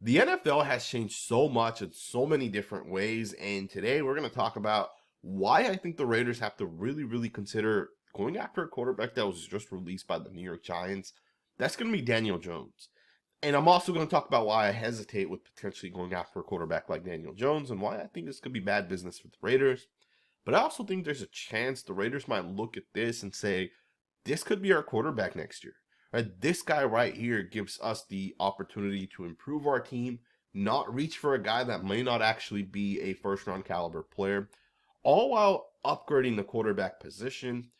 The NFL has changed so much in so many different ways, and today we're going to talk about why I think the Raiders have to really consider going after a quarterback that was just released by the New York Giants. That's going to be Daniel Jones. And I'm also going to talk about why I hesitate with potentially going after a quarterback like Daniel Jones and why I think this could be bad business for the Raiders. But I also think there's a chance the Raiders might look at this and say, this could be our quarterback next year. Right? This guy right here gives us the opportunity to improve our team, not reach for a guy that may not actually be a first round caliber player, all while upgrading the quarterback position.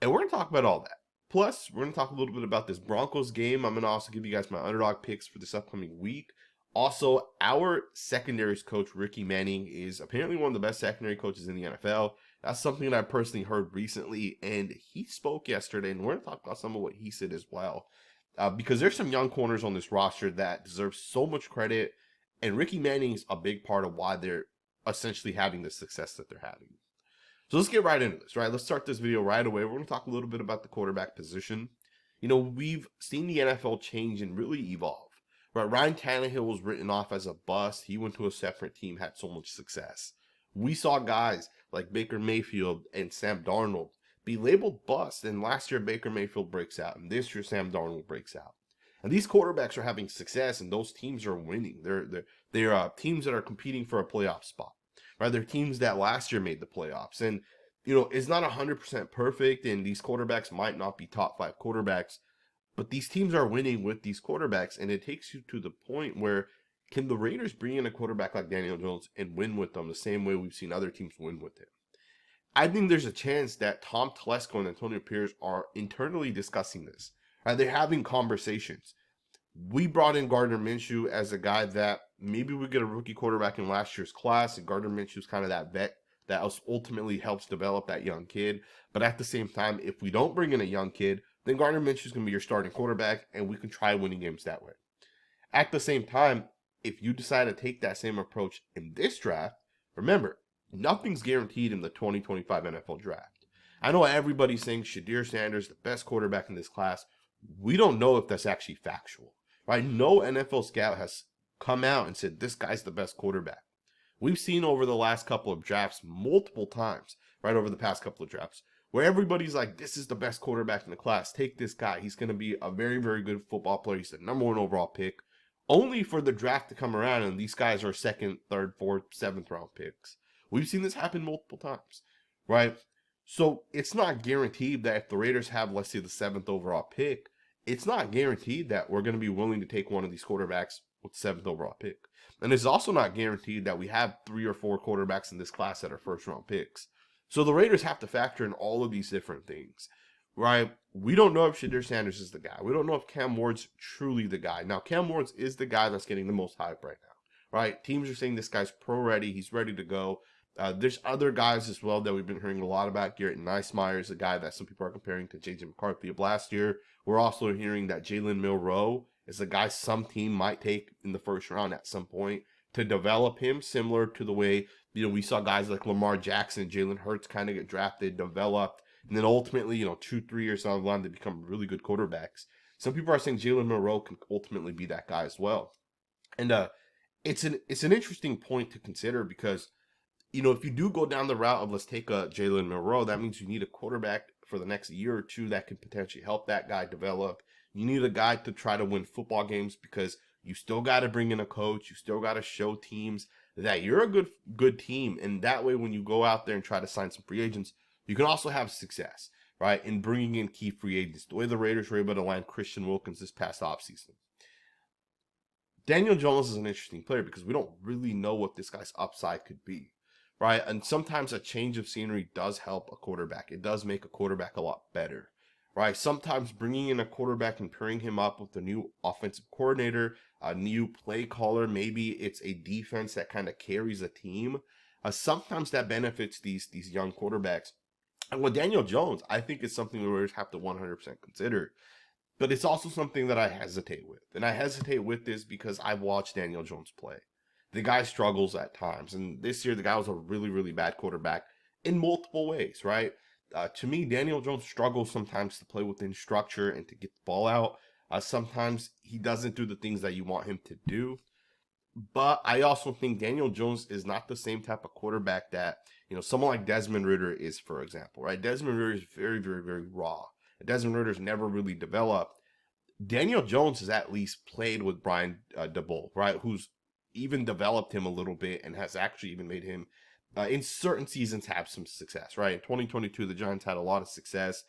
And we're going to talk about all that. Plus, we're going to talk a little bit about this Broncos game. I'm going to also give you guys my underdog picks for this upcoming week. Also, our secondaries coach, Ricky Manning, is apparently one of the best secondary coaches in the NFL. That's something that I personally heard recently, and he spoke yesterday, and we're going to talk about some of what he said as well. Because there's some young corners on this roster that deserve so much credit, and Ricky Manning is a big part of why they're essentially having the success that they're having. So let's get right into this, right? Let's start this video right away. We're going to talk a little bit about the quarterback position. You know, we've seen the NFL change and really evolve. Right, Ryan Tannehill was written off as a bust. He went to a separate team, had so much success. We saw guys like Baker Mayfield and Sam Darnold be labeled bust, and last year Baker Mayfield breaks out, and this year Sam Darnold breaks out. And these quarterbacks are having success, and those teams are winning. They're teams that are competing for a playoff spot. Right, they're teams that last year made the playoffs, and you know it's not 100% perfect, and these quarterbacks might not be top 5 quarterbacks. But these teams are winning with these quarterbacks, and it takes you to the point where can the Raiders bring in a quarterback like Daniel Jones and win with them the same way we've seen other teams win with him? I think there's a chance that Tom Telesco and Antonio Pierce are internally discussing this. Right? They're having conversations. We brought in Gardner Minshew as a guy that maybe we get a rookie quarterback in last year's class, and Gardner Minshew's kind of that vet that ultimately helps develop that young kid. But at the same time, if we don't bring in a young kid, then Gardner Minshew's going to be your starting quarterback, and we can try winning games that way. At the same time, if you decide to take that same approach in this draft, remember, nothing's guaranteed in the 2025 NFL draft. I know everybody's saying Shadir Sanders, the best quarterback in this class. We don't know if that's actually factual, right? No NFL scout has come out and said this guy's the best quarterback. We've seen over the last couple of drafts multiple times, right over the past couple of drafts, where everybody's like, this is the best quarterback in the class. Take this guy. He's going to be a very good football player. He's the #1 overall pick. Only for the draft to come around and these guys are 2nd, 3rd, 4th, 7th round picks. We've seen this happen multiple times, right? So it's not guaranteed that if the Raiders have, let's say, the 7th overall pick, it's not guaranteed that we're going to be willing to take one of these quarterbacks with the 7th overall pick. And it's also not guaranteed that we have 3 or 4 quarterbacks in this class that are first round picks. So the Raiders have to factor in all of these different things, right? We don't know if Shadir Sanders is the guy. We don't know if Cam Ward's truly the guy. Now, Cam Ward is the guy that's getting the most hype right now, right? Teams are saying this guy's pro-ready. He's ready to go. There's other guys as well that we've been hearing a lot about. Garrett Nicemeyer is a guy that some people are comparing to J.J. McCarthy of last year. We're also hearing that Jalen Milroe is a guy some team might take in the first round at some point to develop him, similar to the way, you know, we saw guys like Lamar Jackson, Jalen Hurts kind of get drafted, developed, and then ultimately, you know, 2-3 years down the line, they become really good quarterbacks. Some people are saying Jalen Milroe can ultimately be that guy as well. And it's an interesting point to consider because, you know, if you do go down the route of let's take a Jalen Milroe, that means you need a quarterback for the next year or two that can potentially help that guy develop. You need a guy to try to win football games because you still got to bring in a coach. You still got to show teams that you're a good team. And that way, when you go out there and try to sign some free agents, you can also have success, right, in bringing in key free agents. The way the Raiders were able to land Christian Wilkins this past offseason. Daniel Jones is an interesting player because we don't really know what this guy's upside could be, right? And sometimes a change of scenery does help a quarterback. It does make a quarterback a lot better, right? Sometimes bringing in a quarterback and pairing him up with a new offensive coordinator, a new play caller, maybe it's a defense that kind of carries a team. Sometimes that benefits these young quarterbacks. And with Daniel Jones, I think it's something the Raiders have to 100% consider. But it's also something that I hesitate with. And I hesitate with this because I've watched Daniel Jones play. The guy struggles at times. And this year, the guy was a really bad quarterback in multiple ways, right? To me, Daniel Jones struggles sometimes to play within structure and to get the ball out. Sometimes he doesn't do the things that you want him to do. But I also think Daniel Jones is not the same type of quarterback that, someone like Desmond Ridder is, for example, right? Desmond Ridder is very, very, very raw. Desmond Ritter's never really developed. Daniel Jones has at least played with Brian DeBoer, right? Who's even developed him a little bit and has actually even made him, in certain seasons, have some success, right? In 2022, the Giants had a lot of success.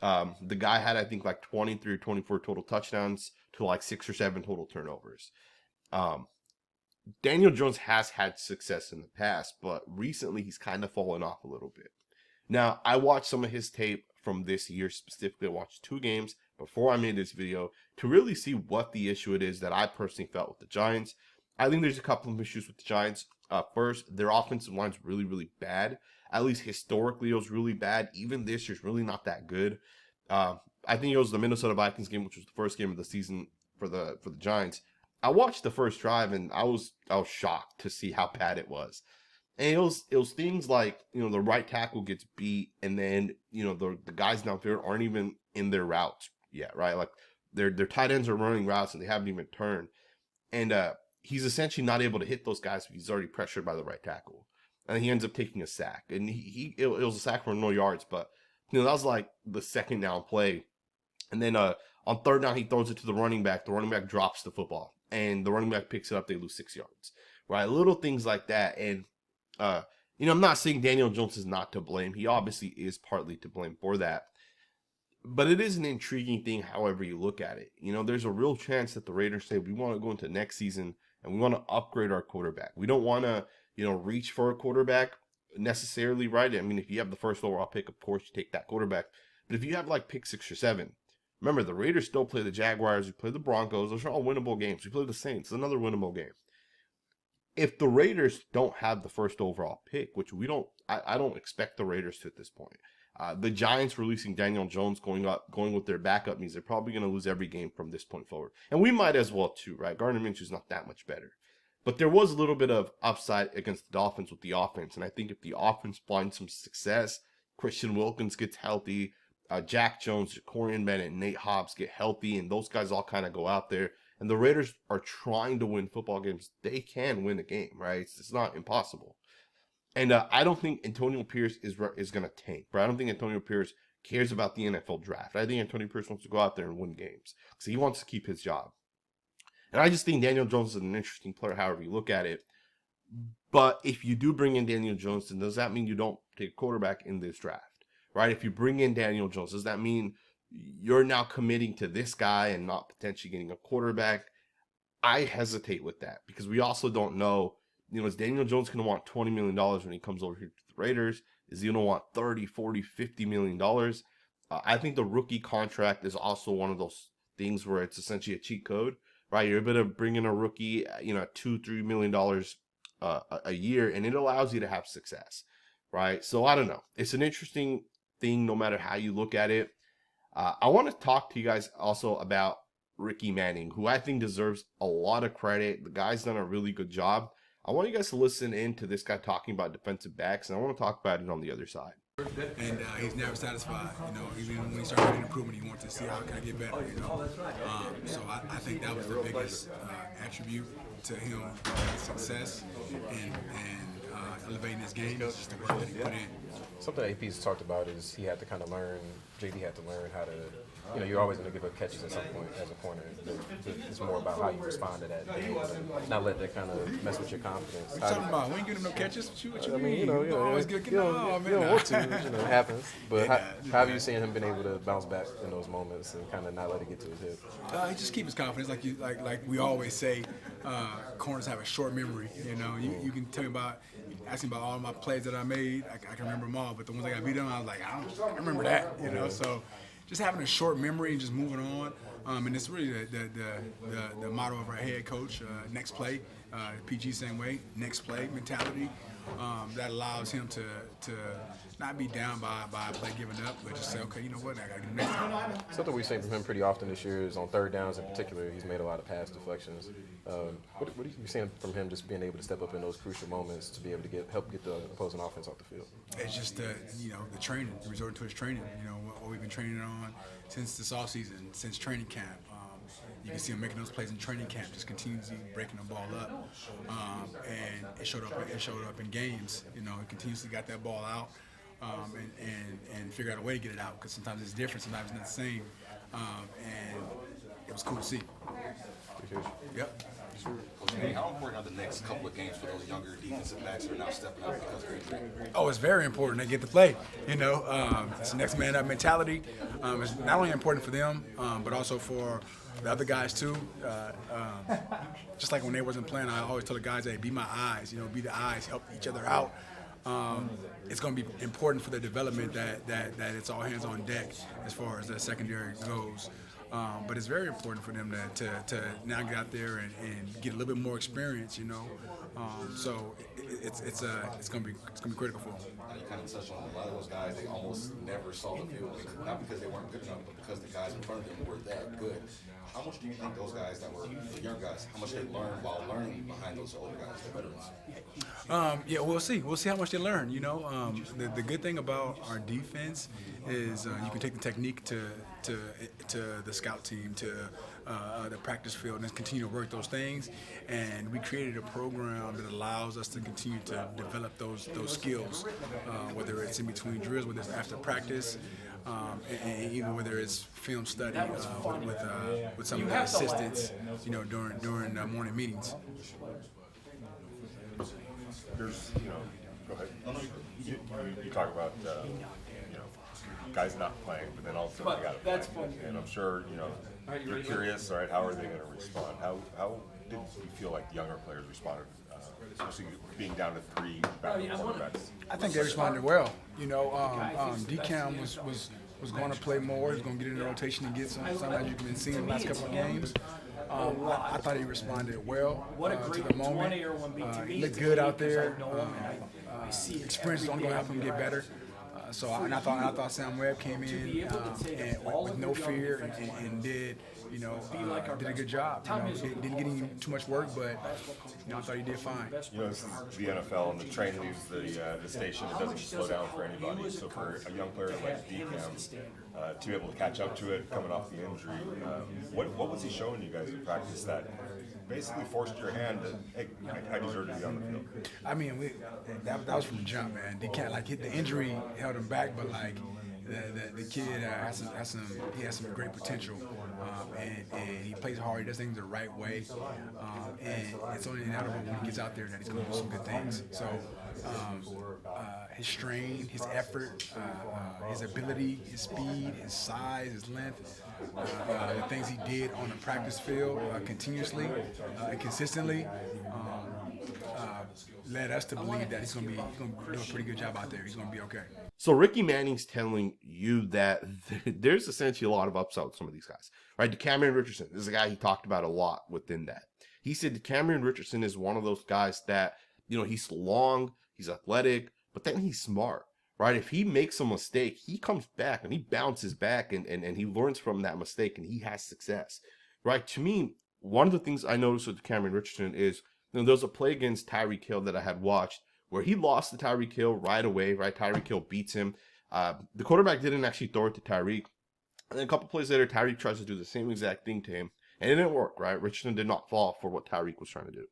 The guy had, I think, like 23 or 24 total touchdowns to like 6 or 7 total turnovers. Daniel Jones has had success in the past, but recently he's kind of fallen off a little bit. Now, I watched some of his tape from this year, specifically. I watched 2 games before I made this video to really see what the issue it is that I personally felt with the Giants. I think there's a couple of issues with the Giants. First, their offensive line's really, really bad. At least historically, it was really bad. Even this year's really not that good. I think it was the Minnesota Vikings game, which was the first game of the season for the Giants. I watched the first drive and I was shocked to see how bad it was. And it was things like, the right tackle gets beat, and then, the guys downfield aren't even in their routes yet, right? Like their tight ends are running routes and they haven't even turned. And he's essentially not able to hit those guys because he's already pressured by the right tackle. And he ends up taking a sack. And it was a sack for no yards, but that was like the second down play. And then on third down, he throws it to the running back. The running back drops the football, and the running back picks it up. They lose 6 yards, right? Little things like that. And, I'm not saying Daniel Jones is not to blame. He obviously is partly to blame for that. But it is an intriguing thing, however you look at it. There's a real chance that the Raiders say, we want to go into next season and we want to upgrade our quarterback. We don't want to, reach for a quarterback necessarily, right? I mean, if you have the first overall pick, of course, you take that quarterback. But if you have like pick 6 or 7, remember, the Raiders still play the Jaguars. We play the Broncos. Those are all winnable games. We play the Saints. It's another winnable game. If the Raiders don't have the first overall pick, which I don't expect the Raiders to at this point. The Giants releasing Daniel Jones going with their backup means they're probably going to lose every game from this point forward. And we might as well too, right? Gardner Minshew's not that much better. But there was a little bit of upside against the Dolphins with the offense. And I think if the offense finds some success, Christian Wilkins gets healthy, Jack Jones, Corian Bennett, Nate Hobbs get healthy, and those guys all kind of go out there, and the Raiders are trying to win football games, they can win a game, right? It's not impossible. And I don't think Antonio Pierce is going to tank, right? I don't think Antonio Pierce cares about the NFL draft. I think Antonio Pierce wants to go out there and win games because he wants to keep his job. And I just think Daniel Jones is an interesting player, however you look at it. But if you do bring in Daniel Jones, then does that mean you don't take a quarterback in this draft? Right? If you bring in Daniel Jones, does that mean you're now committing to this guy and not potentially getting a quarterback? I hesitate with that because we also don't know, is Daniel Jones going to want $20 million when he comes over here to the Raiders? Is he going to want 30, 40, $50 million? I think the rookie contract is also one of those things where it's essentially a cheat code, right? You're able to bring in a rookie, $2-3 million a year, and it allows you to have success, right? So I don't know. It's an interesting thing no matter how you look at it. I want to talk to you guys also about Ricky Manning, who I think deserves a lot of credit. The guy's done a really good job. I want you guys to listen in to this guy talking about defensive backs, and I want to talk about it on the other side. And he's never satisfied, even when he started making improvement, he wanted to see how can I get better, So I think that was the biggest attribute to him, success and elevating his game, is just the work that he put in. Something that AP's talked about is he had to kind of learn, JD had to learn how to, you're always going to give up catches at some point as a corner. It's more about how you respond to that, being able to not let that kind of mess with your confidence. What you talking about? We ain't getting no catches? What you mean? You don't always get you don't want to, it happens. But how have you seen him been able to bounce back in those moments and kind of not let it get to his head? He just keep his confidence, like we always say. Corners have a short memory. You can tell me ask me about all my plays that I made. I can remember them all, but the ones I got beat on, I was like, I remember that. So just having a short memory and just moving on. And it's really the motto of our head coach, next play, PG same way, next play mentality. That allows him to not be down by a play giving up, but just say, okay, you know what, I got to do next time. Something we've seen from him pretty often this year is on third downs in particular. He's made a lot of pass deflections. What are you seeing from him just being able to step up in those crucial moments to be able to help get the opposing offense off the field? It's just the training, resorting to his training. What we've been training on since this offseason, since training camp. You can see him making those plays in training camp, just continuously breaking the ball up, and it showed up in games. You know, he continuously got that ball out, and figure out a way to get it out because sometimes it's different, sometimes it's not the same, and it was cool to see. Yep. Hey, how important are the next couple of games for those younger defensive backs who are now stepping up because of injury? Oh, it's very important. They get to play. You know, it's the next man up mentality. It's not only important for them, but also for the other guys too. Just like when they wasn't playing, I always tell the guys, "Hey, be my eyes. You know, be the eyes. Help each other out." It's going to be important for their development that it's all hands on deck as far as the secondary goes. But it's very important for them to now get out there and get a little bit more experience, you know. So it's gonna be critical for them. You kind of touched on a lot of those guys. They almost never saw the field, not because they weren't good enough, but because the guys in front of them were that good. How much do you think those guys that were the young guys, how much they learned while learning behind those older guys, the veterans? Yeah, we'll see. We'll see how much they learn. You know, the good thing about our defense is you can take the technique to the scout team, to the practice field, and continue to work those things. And we created a program that allows us to continue to develop those skills, whether it's in between drills, whether it's after practice, and even whether it's film study with some of the assistants, you know, during morning meetings. There's, go ahead. You talk about, guys not playing, but then all of a sudden they got to play. And I'm sure, you're curious, all right, how are they going to respond? How did you feel like younger players responded, especially being down to 3 backup quarterbacks? I think they responded well. You know, DCAM was going to play more. He was going to get in the rotation and get some. Sometimes you've been seeing the last couple of games. I thought he responded well to the moment. He looked good out there. Experience is only going to help him get better. I thought Sam Webb came in and with no fear and did a good job. Didn't get him too much work, but I thought he did fine. This is the NFL, and the train leaves the station. It doesn't slow down for anybody. So for a young player like DCAM to be able to catch up to it coming off the injury, what was he showing you guys in practice that basically forced your hand to, hey, I deserve to be on the field? I mean, that was from the jump, man. DCAM, hit the injury held him back, but the kid has some great potential, and he plays hard. He does things the right way, and it's only inevitable when he gets out there that he's going to do some good things. So his strain, his effort, his ability, his speed, his size, his length, the things he did on the practice field continuously and consistently led us to believe that he's going to do a pretty good job out there. He's going to be okay. So Ricky Manning's telling you that there's essentially a lot of upside with some of these guys, right? Cameron Richardson is a guy he talked about a lot within that. He said Cameron Richardson is one of those guys that, he's long, he's athletic, but then he's smart, right? If he makes a mistake, he comes back and he bounces back and he learns from that mistake and he has success, right? To me, one of the things I noticed with Cameron Richardson is, there was a play against Tyreek Hill that I had watched where he lost to Tyreek Hill right away, right? Tyreek Hill beats him. The quarterback didn't actually throw it to Tyreek. And then a couple plays later, Tyreek tries to do the same exact thing to him. And it didn't work, right? Richardson did not fall for what Tyreek was trying to do.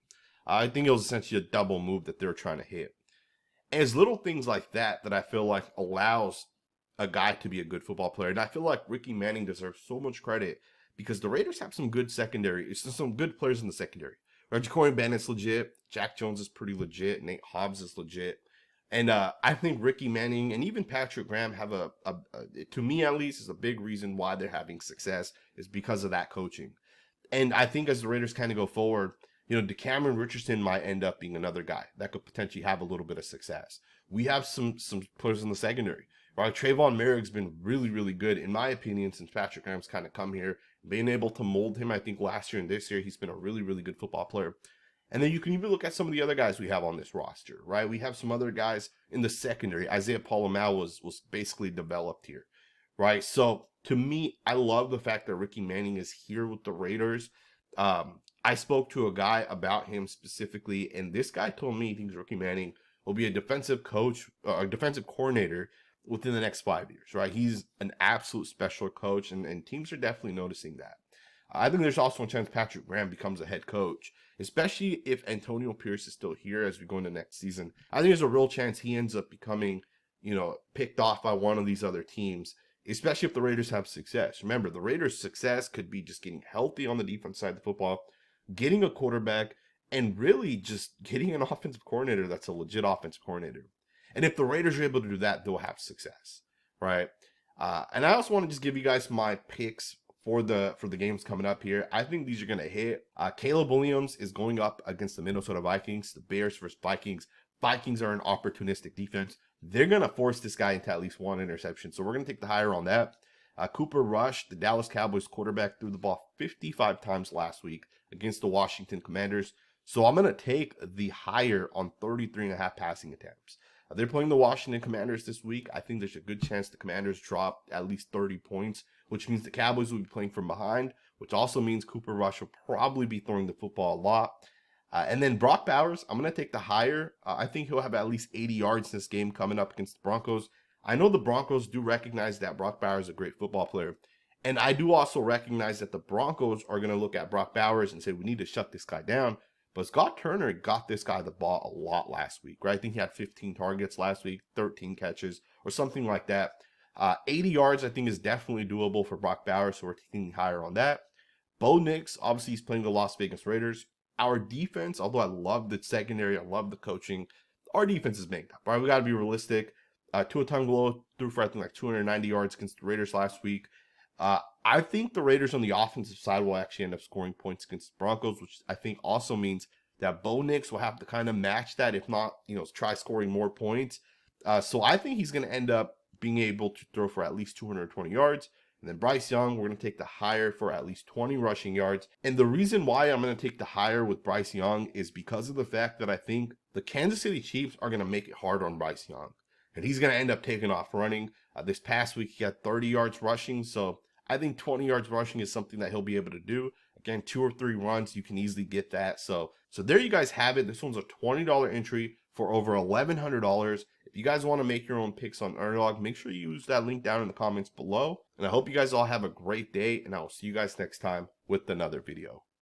I think it was essentially a double move that they were trying to hit. And it's little things like that I feel like allows a guy to be a good football player. And I feel like Ricky Manning deserves so much credit because the Raiders have some good secondary. It's just some good players in the secondary. Right, Jacory Bennett's legit. Jack Jones is pretty legit. Nate Hobbs is legit. And I think Ricky Manning and even Patrick Graham have to me at least, is a big reason why they're having success is because of that coaching. And I think as the Raiders kind of go forward, Cameron Richardson might end up being another guy that could potentially have a little bit of success. We have some players in the secondary. Right, Trayvon Merrick's been really, really good, in my opinion, since Patrick Graham's kind of come here. Being able to mold him, I think last year and this year, he's been a really, really good football player. And then you can even look at some of the other guys we have on this roster, right? We have some other guys in the secondary. Isaiah Pola-Mao was basically developed here, right? So to me, I love the fact that Ricky Manning is here with the Raiders. I spoke to a guy about him specifically, and this guy told me he thinks Ricky Manning will be a defensive coach, a defensive coordinator within the next 5 years, right? He's an absolute special coach, and teams are definitely noticing that. I think there's also a chance Patrick Graham becomes a head coach, especially if Antonio Pierce is still here as we go into next season. I think there's a real chance he ends up becoming, picked off by one of these other teams, especially if the Raiders have success. Remember, the Raiders' success could be just getting healthy on the defense side of the football, getting a quarterback, and really just getting an offensive coordinator that's a legit offensive coordinator. And if the Raiders are able to do that, they'll have success, right? And I also want to just give you guys my picks for the games coming up here. I think these are going to hit. Caleb Williams is going up against the Minnesota Vikings, the Bears versus Vikings. Vikings are an opportunistic defense. They're going to force this guy into at least one interception. So we're going to take the higher on that. Cooper Rush, the Dallas Cowboys quarterback, threw the ball 55 times last week against the Washington Commanders. So I'm going to take the higher on 33.5 passing attempts. They're playing the Washington Commanders this week. I think there's a good chance the Commanders drop at least 30 points, which means the Cowboys will be playing from behind, which also means Cooper Rush will probably be throwing the football a lot. And then Brock Bowers, I'm going to take the higher. I think he'll have at least 80 yards in this game coming up against the Broncos. I know the Broncos do recognize that Brock Bowers is a great football player. And I do also recognize that the Broncos are going to look at Brock Bowers and say, we need to shut this guy down. But Scott Turner got this guy the ball a lot last week, right? I think he had 15 targets last week, 13 catches, or something like that. 80 yards, I think, is definitely doable for Brock Bowers, so we're taking higher on that. Bo Nix, obviously, he's playing the Las Vegas Raiders. Our defense, although I love the secondary, I love the coaching, our defense is banged up, right? We got to be realistic. Tua Tagovailoa threw for, I think, like 290 yards against the Raiders last week. I think the Raiders on the offensive side will actually end up scoring points against the Broncos, which I think also means that Bo Nix will have to kind of match that, if not, try scoring more points. So I think he's going to end up being able to throw for at least 220 yards. And then Bryce Young, we're going to take the higher for at least 20 rushing yards. And the reason why I'm going to take the higher with Bryce Young is because of the fact that I think the Kansas City Chiefs are going to make it hard on Bryce Young. And he's going to end up taking off running. This past week, he had 30 yards rushing. So I think 20 yards rushing is something that he'll be able to do. Again, 2 or 3 runs, you can easily get that. So there you guys have it. This one's a $20 entry for over $1,100. If you guys want to make your own picks on Underdog, make sure you use that link down in the comments below. And I hope you guys all have a great day, and I will see you guys next time with another video.